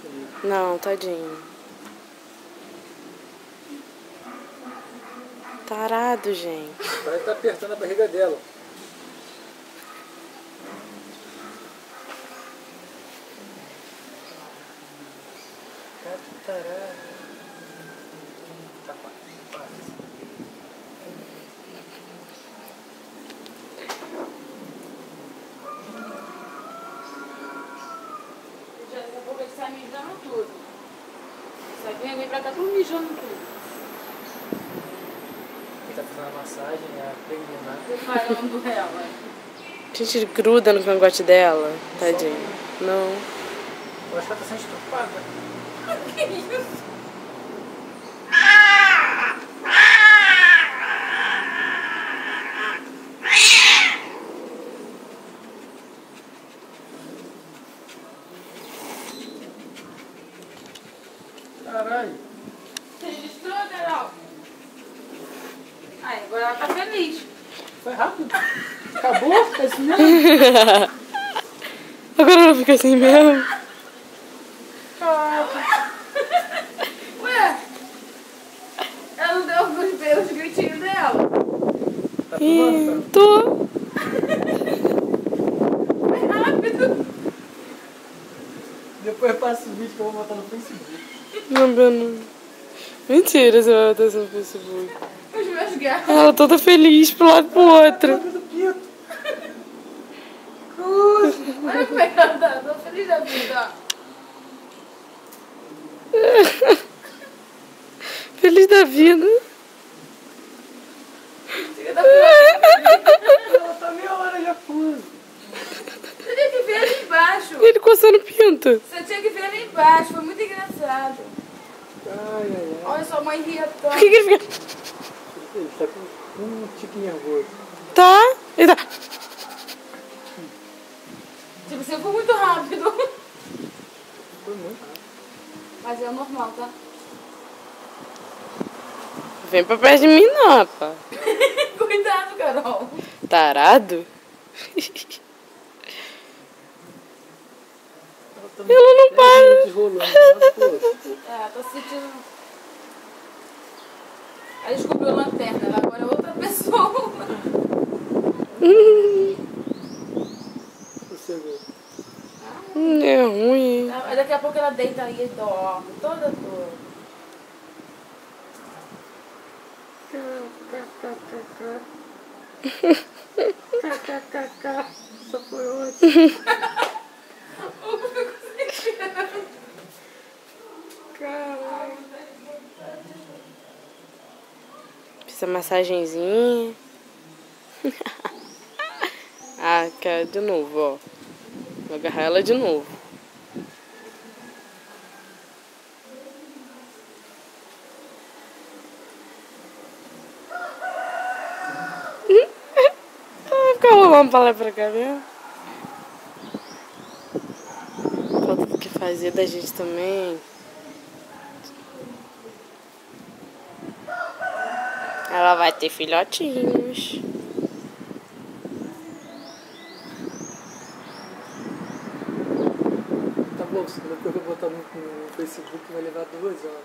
comigo. Não, tadinho. Tarado, gente. Parece que tá apertando a barriga dela. Tarado. Tá fácil. Daqui a pouco ele sai mijando tudo. Sai vem pra cá tudo mijando tudo. Ele tá fazendo a massagem, a preliminar. Preparando ela. Gente, ele gruda no cangote dela. Tadinho. Não. Eu acho que ela tá sendo estuprada. Que isso? Caralho. Você registrou, Carol? Ai, agora ela tá feliz. Foi rápido. Acabou? É isso mesmo? Agora ela fica assim mesmo. Ué? Ela não deu os gritinhos dela? Tá filmando? Ih, tô. Foi rápido. Depois passa o vídeo que eu vou botar no Facebook. Não, não. Mentira, você vai botar isso no Facebook. Os meus gatos. Ela toda feliz pro lado e pro outro. Cruz. Olha como é que ela tá. Tô feliz da vida, ó. Feliz da vida. Chega da frente. Ela tá meia hora já pula. Você tinha que ver ali embaixo. Ele coçando o pinto. Você tinha que ver ali embaixo. Foi muito engraçado. Ai, ai, ai. Olha, sua mãe ria Por tanto. que ele fica... Ele tá com um tique nervoso. Tá? Ele tá... Tipo, você foi muito rápido. Foi muito rápido. Mas é normal, tá? Vem pra perto de mim não, rapaz. Cuidado, Carol. Tarado? Ela Ela não para. rolando, né? Pô. É, tô sentindo... Ela descobriu a lanterna, ela agora é outra pessoa. Você vê. É ruim. Daqui a pouco ela deita aí e dorme, toda dor. Isso foi ótimo. Caralho. Precisa massagenzinha. Ah, quer de novo, ó. Vou agarrar ela de novo. Ela fica rolando pra lá e pra cá mesmo. Falta do que fazer da gente também. Ela vai ter filhotinhos. Tá bom, se depois eu botar no Facebook vai levar 2 horas.